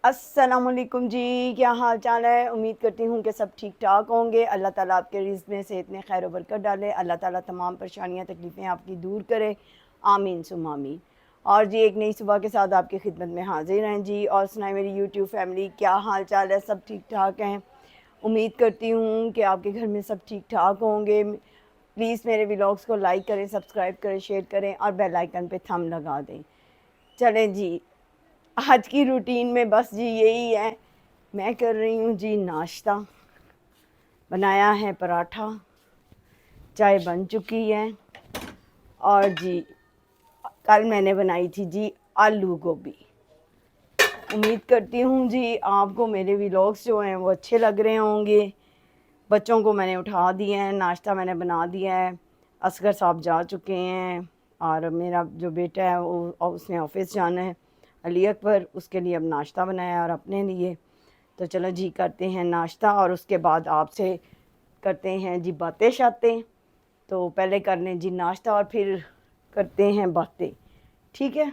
अस्सलामुअलैकुम जी, क्या हाल चाल है। उम्मीद करती हूँ कि सब ठीक ठाक होंगे। अल्लाह ताला आपके रिज़्क़ में सेहत में खैर बरकत डाले। अल्लाह ताला तमाम परेशानियाँ तकलीफ़ें आपकी दूर करे। आमीन सुम्मा आमीन। और जी एक नई सुबह के साथ आपकी खिदमत में हाजिर हैं जी। और सुनाए मेरी यूट्यूब फैमिली, क्या हाल चाल है, सब ठीक ठाक हैं। उम्मीद करती हूँ कि आपके घर में सब ठीक ठाक होंगे। प्लीज़ मेरे व्लॉग्स को लाइक करें, सब्सक्राइब करें, शेयर करें और बेल आइकन पे थंब लगा दें। चलें जी, आज की रूटीन में बस जी यही है। मैं कर रही हूँ जी नाश्ता। बनाया है पराठा, चाय बन चुकी है। और जी कल मैंने बनाई थी जी आलू गोभी। उम्मीद करती हूँ जी आपको मेरे व्लॉग्स जो हैं वो अच्छे लग रहे होंगे। बच्चों को मैंने उठा दिया है, नाश्ता मैंने बना दिया है। असगर साहब जा चुके हैं और मेरा जो बेटा है वो उसने ऑफिस जाना है, अली अकबर, उसके लिए अब नाश्ता बनाया और अपने लिए। तो चलो जी करते हैं नाश्ता और उसके बाद आपसे करते हैं जी बातें शातें। तो पहले कर लें जी नाश्ता और फिर करते हैं बातें, ठीक है।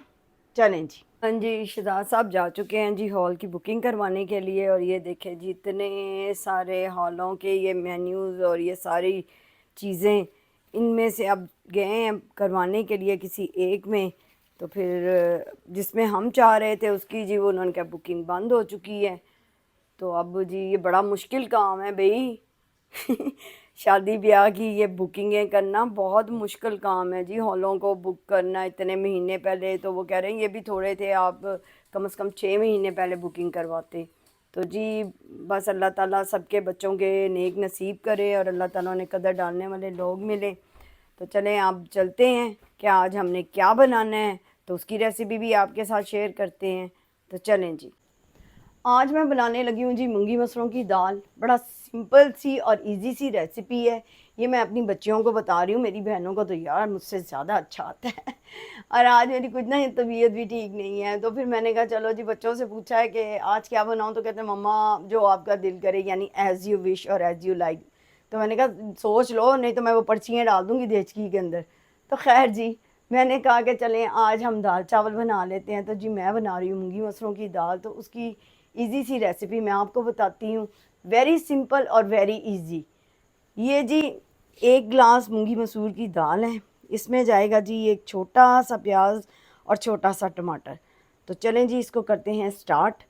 चलें जी। हाँ जी, शहजाद साहब जा चुके हैं जी हॉल की बुकिंग करवाने के लिए। और ये देखें जी इतने सारे हॉलों के ये मेन्यूज़ और ये सारी चीज़ें, इनमें से अब गए हैं करवाने के लिए किसी एक में। तो फिर जिसमें हम चाह रहे थे उसकी जी वो उन्होंने कहा बुकिंग बंद हो चुकी है। तो अब जी ये बड़ा मुश्किल काम है भाई। शादी ब्याह की ये बुकिंगें करना बहुत मुश्किल काम है जी। हॉलों को बुक करना इतने महीने पहले, तो वो कह रहे हैं ये भी थोड़े थे, आप कम से कम 6 महीने पहले बुकिंग करवाते। तो जी बस अल्लाह ताला सबके बच्चों के नेक नसीब करे और अल्लाह ताला ने कदर डालने वाले लोग मिले। तो चलें आप चलते हैं कि आज हमने क्या बनाना है, तो उसकी रेसिपी भी आपके साथ शेयर करते हैं। तो चलें जी। आज मैं बनाने लगी हूँ जी मूंगी मसरों की दाल। बड़ा सिंपल सी और इजी सी रेसिपी है। ये मैं अपनी बच्चियों को बता रही हूँ, मेरी बहनों को तो यार मुझसे ज़्यादा अच्छा आता है। और आज मेरी कुछ ना तबीयत भी ठीक नहीं है, तो फिर मैंने कहा चलो जी, बच्चों से पूछा है कि आज क्या बनाऊँ, तो कहते हैं मम्मा जो आपका दिल करे, यानी एज़ यू विश और एज़ यू लाइक। तो मैंने कहा सोच लो, नहीं तो मैं वो पर्चियाँ डाल दूँगी देचकी के अंदर। तो खैर जी, मैंने कहा कि चलें आज हम दाल चावल बना लेते हैं। तो जी मैं बना रही हूँ मूंगी मसरों की दाल। तो उसकी इजी सी रेसिपी मैं आपको बताती हूँ, वेरी सिंपल और वेरी इजी। ये जी 1 गिलास मूंगी मसूर की दाल है, इसमें जाएगा जी एक छोटा सा प्याज और छोटा सा टमाटर। तो चलें जी इसको करते हैं स्टार्ट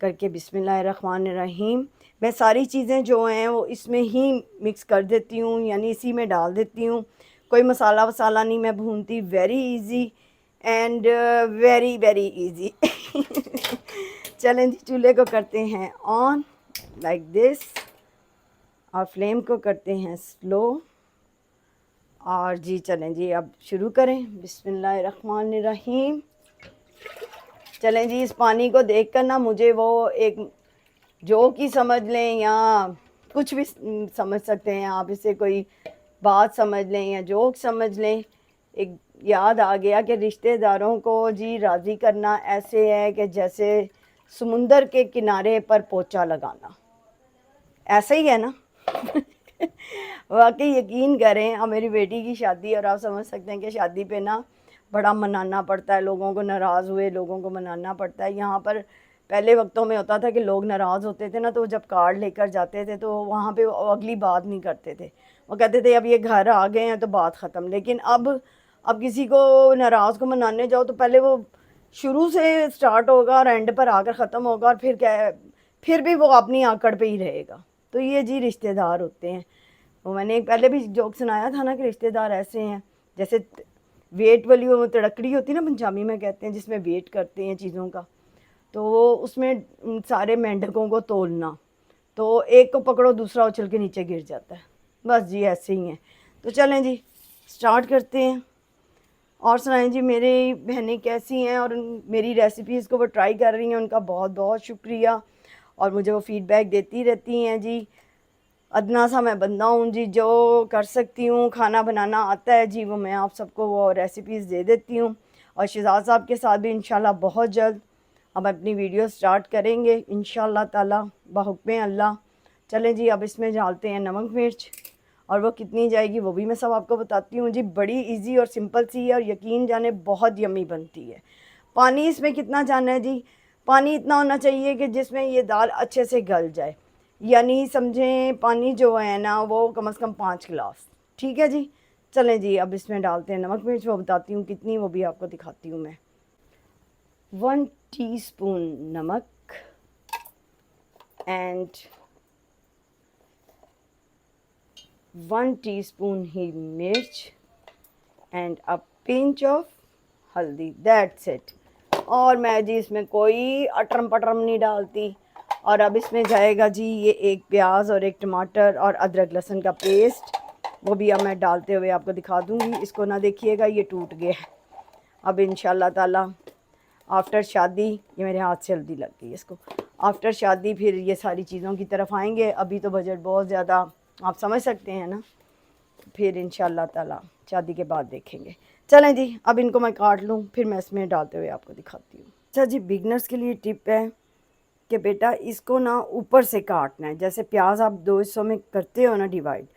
करके। बिस्मिल्लाहिर्रहमानिर्रहीम। मैं सारी चीज़ें जो हैं वो इसमें ही मिक्स कर देती हूँ, यानी इसी में डाल देती हूँ। कोई मसाला वसाला नहीं मैं भूनती। Very easy and very very easy. चलें जी चूल्हे को करते हैं ऑन लाइक दिस और फ्लेम को करते हैं स्लो। और जी चलें जी अब शुरू करें। बिस्मिल्लाहिर्रहमानिर्रहीम। चलें जी, इस पानी को देखकर ना मुझे वो एक जोक ही समझ लें या कुछ भी समझ सकते हैं आप, इसे कोई बात समझ लें या जोक समझ लें। एक याद आ गया कि रिश्तेदारों को जी राज़ी करना ऐसे है कि जैसे समुंदर के किनारे पर पोछा लगाना। ऐसा ही है ना। वाकई यकीन करें, अब मेरी बेटी की शादी, और आप समझ सकते हैं कि शादी पे ना बड़ा मनाना पड़ता है, लोगों को नाराज़ हुए लोगों को मनाना पड़ता है। यहाँ पर पहले वक्तों में होता था कि लोग नाराज़ होते थे ना, तो जब कार्ड लेकर जाते थे तो वहाँ पे वो अगली बात नहीं करते थे। वो कहते थे अब ये घर आ गए हैं तो बात ख़त्म। लेकिन अब किसी को नाराज़ को मनाने जाओ तो पहले वो शुरू से स्टार्ट होगा और एंड पर आकर ख़त्म होगा, और फिर क्या, फिर भी वो अपनी आकड़ पे ही रहेगा। तो ये जी रिश्तेदार होते हैं। वो मैंने पहले भी जोक सुनाया था ना कि रिश्तेदार ऐसे हैं जैसे वेट वाली वो तड़कड़ी होती है ना, पंजाबी में कहते हैं, जिसमें वेट करते हैं चीज़ों का। तो वो उसमें सारे मेंढकों को तोलना, तो एक को पकड़ो दूसरा उछल के नीचे गिर जाता है। बस जी ऐसे ही हैं। तो चलें जी स्टार्ट करते हैं। और सुनाएं जी मेरी बहनें कैसी हैं और मेरी रेसिपीज़ को वो ट्राई कर रही हैं, उनका बहुत बहुत शुक्रिया। और मुझे वो फ़ीडबैक देती रहती हैं जी। अदना सा मैं बंदा हूँ जी, जो कर सकती हूँ, खाना बनाना आता है जी, वो मैं आप सबको वो रेसिपीज़ दे देती हूँ। और शहजाद साहब के साथ भी इंशाल्लाह बहुत जल्द हम अपनी वीडियो स्टार्ट करेंगे इंशाल्लाह ताला बहुक्म अल्लाह। चलें जी अब इसमें डालते हैं नमक मिर्च, और वो कितनी जाएगी वो भी मैं सब आपको बताती हूँ जी। बड़ी इजी और सिंपल सी है और यकीन जाने बहुत यम्मी बनती है। पानी इसमें कितना जाना है जी, पानी इतना होना चाहिए कि जिसमें ये दाल अच्छे से गल जाए, यानी समझें पानी जो है ना वो कम से कम 5 गिलास। ठीक है जी। चलें जी, अब इसमें डालते हैं नमक मिर्च, वो बताती हूँ कितनी, वो भी आपको दिखाती हूँ मैं। 1 टीस्पून नमक एंड 1 टीस्पून ही मिर्च एंड अ पिंच ऑफ हल्दी, दैट्स इट। और मैं जी इसमें कोई अटरम पटरम नहीं डालती। और अब इसमें जाएगा जी ये एक प्याज और एक टमाटर और अदरक लहसुन का पेस्ट, वो भी अब मैं डालते हुए आपको दिखा दूँगी। इसको ना देखिएगा, ये टूट गया है। अब इंशाल्लाह ताला आफ्टर शादी, ये मेरे हाथ से हल्दी लग गई इसको, आफ्टर शादी फिर ये सारी चीज़ों की तरफ आएंगे। अभी तो बजट बहुत ज़्यादा, आप समझ सकते हैं ना, फिर इंशाल्लाह ताला शादी के बाद देखेंगे। चलें जी, अब इनको मैं काट लूँ, फिर मैं इसमें डालते हुए आपको दिखाती हूँ। अच्छा जी, बिगनर्स के लिए टिप है कि बेटा इसको ना ऊपर से काटना है। जैसे प्याज आप 2 हिस्सों में करते हो ना डिवाइड,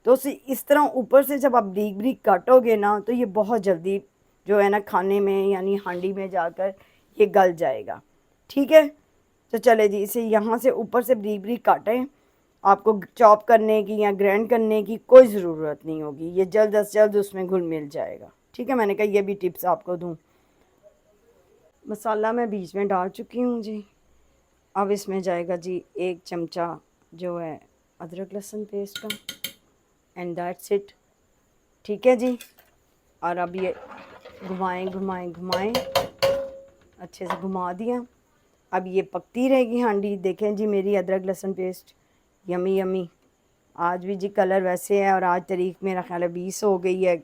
तो उसे इस तरह ऊपर से जब आप बारीक बारीक काटोगे ना तो ये बहुत जल्दी जो है ना खाने में यानी हांडी में जाकर ये गल जाएगा। ठीक है। तो चले जी, इसे यहाँ से ऊपर से बारीक बारीक काटें। आपको चॉप करने की या ग्राइंड करने की कोई ज़रूरत नहीं होगी, ये जल्द अज जल्द उसमें घुल मिल जाएगा। ठीक है, मैंने कहा ये भी टिप्स आपको दूँ। मसाला मैं बीच में डाल चुकी हूँ जी। अब इसमें जाएगा जी 1 चमचा जो है अदरक लहसुन पेस्ट का, एंड दैट्स इट। ठीक है जी। और अब ये घुमाएं घुमाएं घुमाएं, अच्छे से घुमा दिया। अब ये पकती रहेगी हांडी। देखें जी मेरी अदरक लहसुन पेस्ट यमी यमी। आज भी जी कलर वैसे है, और आज तारीख मेरा ख्याल है 20 हो गई है।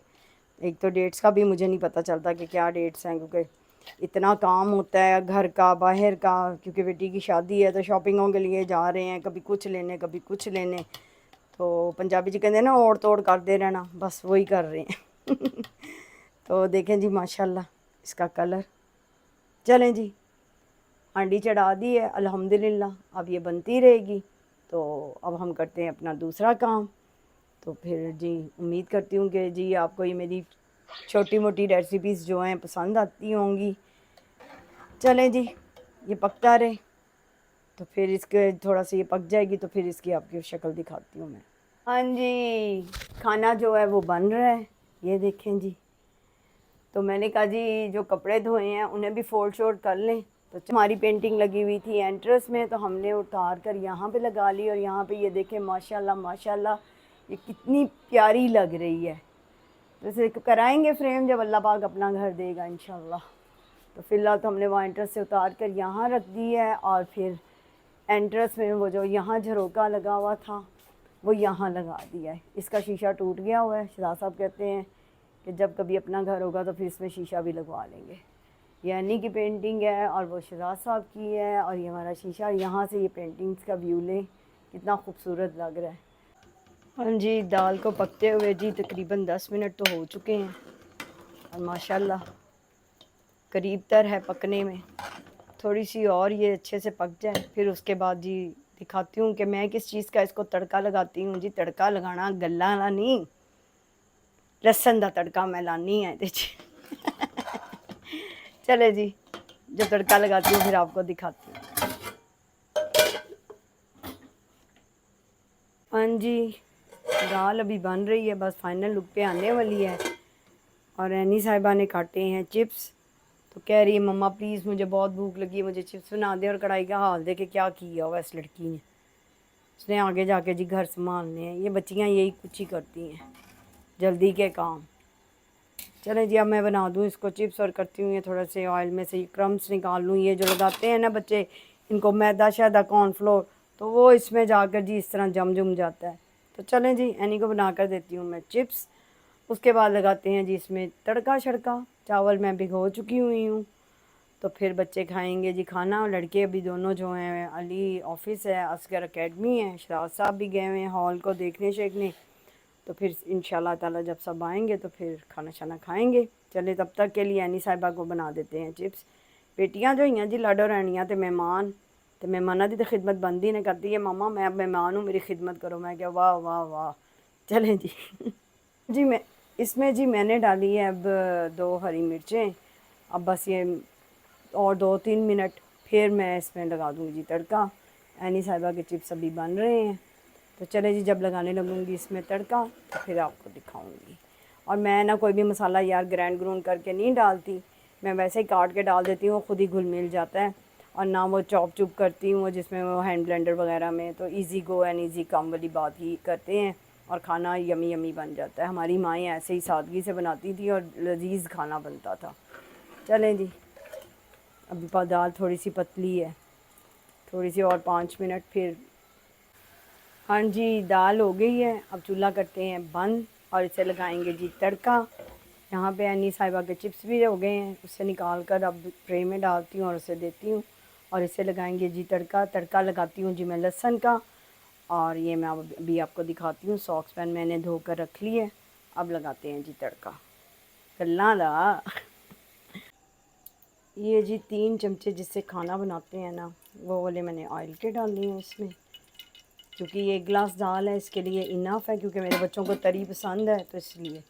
एक तो डेट्स का भी मुझे नहीं पता चलता कि क्या डेट्स हैं, क्योंकि इतना काम होता है घर का बाहर का, क्योंकि बेटी की शादी है तो शॉपिंगों के लिए जा रहे हैं, कभी कुछ लेने कभी कुछ लेने। तो पंजाबी जी कहते हैं ना ओढ़ तोड़ करते रहना, बस वही कर रहे हैं। तो देखें जी माशाल्लाह इसका कलर। चलें जी, हांडी चढ़ा दी है अल्हम्दुलिल्लाह, अब ये बनती रहेगी। तो अब हम करते हैं अपना दूसरा काम। तो फिर जी उम्मीद करती हूँ कि जी आपको ये मेरी छोटी मोटी रेसिपीज़ जो हैं पसंद आती होंगी। चलें जी, ये पकता रहे, तो फिर इसके थोड़ा सा ये पक जाएगी तो फिर इसकी आपकी शक्ल दिखाती हूँ मैं। हाँ जी, खाना जो है वो बन रहा है, ये देखें जी। तो मैंने कहा जी जो कपड़े धोए हैं उन्हें भी फोल्ड शोल्ड कर लें। तो हमारी पेंटिंग लगी हुई थी एंट्रेंस में, तो हमने उतार कर यहाँ पे लगा ली, और यहाँ पे ये देखें माशाल्लाह माशाल्लाह ये कितनी प्यारी लग रही है। तो इसे कराएंगे फ्रेम जब अल्लाह पाक अपना घर देगा इंशाल्लाह। तो फ़िलहाल तो हमने वहाँ एंट्रेंस से उतार कर यहाँ रख दी है, और फिर एंट्रेंस में वो जो यहाँ झरोका लगा हुआ था वो यहाँ लगा दिया है। इसका शीशा टूट गया हुआ है। शहजाद साहब कहते हैं कि जब कभी अपना घर होगा तो फिर इसमें शीशा भी लगवा लेंगे। ये अन्नी की पेंटिंग है और वो शहजाद साहब की है, और ये हमारा शीशा। यहाँ से ये पेंटिंग्स का व्यू लें, कितना खूबसूरत लग रहा है। हाँ जी, दाल को पकते हुए जी तकरीबन 10 मिनट तो हो चुके हैं, और माशाल्लाह करीब तर है पकने में। थोड़ी सी और ये अच्छे से पक जाए, फिर उसके बाद जी दिखाती हूँ कि मैं किस चीज़ का इसको तड़का लगाती हूँ जी। तड़का लगाना गल्ला वाला नहीं, लहसुन का तड़का मैं लानी है इहदे च। चले जी, जो तड़का लगाती हूँ फिर आपको दिखाती हूँ। हाँ जी, दाल अभी बन रही है, बस फाइनल लुक पे आने वाली है। और एनी साहिबा ने काटे हैं चिप्स, तो कह रही है मम्मा प्लीज़ मुझे बहुत भूख लगी है, मुझे चिप्स बना दे। और कढ़ाई का हाल देखे क्या किया हुआ इस लड़की ने, उसने आगे जाके जी घर संभालने हैं। ये बच्चियाँ यही कुछ ही करती हैं, जल्दी के काम। चलें जी, अब मैं बना दूँ इसको चिप्स, और करती हूँ ये थोड़ा से ऑयल में से क्रम्स निकाल लूँ। ये जो लगाते हैं ना बच्चे इनको मैदा शैदा कॉर्नफ्लोर, तो वो इसमें जाकर जी इस तरह जम जाता है। तो चलें जी, एनी को बना कर देती हूँ मैं चिप्स। उसके बाद लगाते हैं जी इसमें तड़का शड़का। चावल मैं भिगो चुकी हुई हूँ, तो फिर बच्चे खाएंगे जी खाना। और लड़के अभी दोनों जो हैं, अली ऑफिस है, असगर एकेडमी है, शराज साहब भी गए हुए हैं हॉल को देखने शेखने। तो फिर इंशाल्लाह ताला जब सब आएंगे तो फिर खाना शाना खाएंगे। चले तब तक के लिए एनी साहिबा को बना देते हैं चिप्स। बेटियां जो हैं जी लाडो रानियां तो मेहमान, तो मेहमाना की तो खिदमत बनती ने करती है। मामा मैं अब मेहमान हूँ, मेरी खिदमत करो। मैं क्या वाह वाह वाह। चलें जी। जी मैं इसमें जी मैंने डाली है अब 2 हरी मिर्चें। अब बस ये और 2-3 मिनट फिर मैं इसमें लगा दूँगी जी तड़का। एनी साहिबा के चिप्स अभी बन रहे हैं, तो चले जी जब लगाने लगूँगी इसमें तड़का तो फिर आपको दिखाऊँगी। और मैं ना कोई भी मसाला यार ग्राइंड करके नहीं डालती, मैं वैसे ही काट के डाल देती हूँ, ख़ुद ही घुल मिल जाता है। और ना वो चॉप चुप करती हूँ जिसमें वो हैंड ब्लेंडर वगैरह में, तो इजी गो एंड इजी कम वाली बात ही करते हैं और खाना यमी यमी बन जाता है। हमारी माएँ ऐसे ही सादगी से बनाती थी और लजीज खाना बनता था। चलें जी, अभी दाल थोड़ी सी पतली है, थोड़ी सी और 5 मिनट फिर। हाँ जी, दाल हो गई है। अब चूल्हा करते हैं बंद और इसे लगाएंगे जी तड़का। यहाँ पे अन्नी साहिबा के चिप्स भी हो गए हैं, उसे निकाल कर अब ट्रे में डालती हूँ और उसे देती हूँ और इसे लगाएंगे जी तड़का। तड़का लगाती हूँ जी मैं लहसुन का, और ये मैं अभी आपको दिखाती हूँ। सॉस पैन मैंने धो कर रख ली है, अब लगाते हैं जी तड़का। गल्ला दा ये जी 3 चमचे जिससे खाना बनाते हैं ना, वो वाले मैंने ऑयल के डालनी है इसमें, क्योंकि ये 1 गिलास दाल है, इसके लिए इनफ है, क्योंकि मेरे बच्चों को तरी पसंद है तो इसलिए।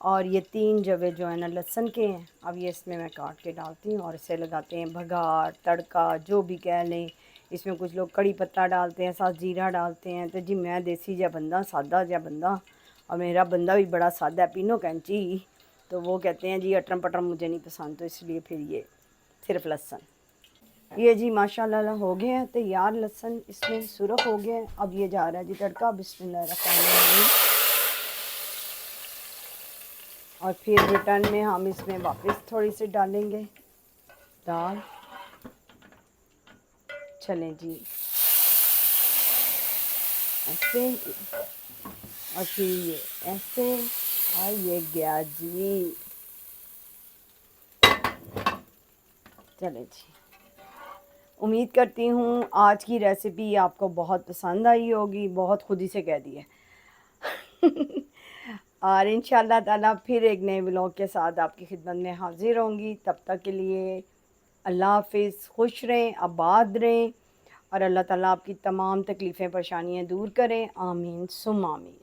और ये 3 जवे जो है ना लहसुन के हैं, अब ये इसमें मैं काट के डालती हूँ और इसे लगाते हैं भगार, तड़का जो भी कह लें। इसमें कुछ लोग कड़ी पत्ता डालते हैं, साथ जीरा डालते हैं, तो जी मैं देसी जा बंदा, सादा जा बंदा, और मेरा बंदा भी बड़ा सादा है, पीनो कैंची, तो वो कहते हैं जी अटरम पटरम मुझे नहीं पसंद, तो इसलिए फिर ये सिर्फ लहसुन। ये जी माशाल्लाह हो गए हैं तैयार, लहसुन इसमें सुरख हो गया है। अब ये जा रहा है जी तड़का, बिस्मिल्लाहिर्रहमानिर्रहीम। और फिर रिटर्न में हम इसमें वापस थोड़ी सी डालेंगे दाल। चलें जी ऐसे, और फिर ये ऐसे, और ये गया जी। चलें जी, उम्मीद करती हूँ आज की रेसिपी आपको बहुत पसंद आई होगी, बहुत खुद ही से कह दी है। और इंशाअल्लाह ताला फिर एक नए व्लॉग के साथ आपकी खिदमत में हाज़िर होंगी। तब तक के लिए अल्लाह हाफ़िज़, खुश रहें, आबाद रहें, और अल्लाह ताला आपकी तमाम तकलीफ़ें परेशानियाँ दूर करें। आमीन सुम्मा आमीन।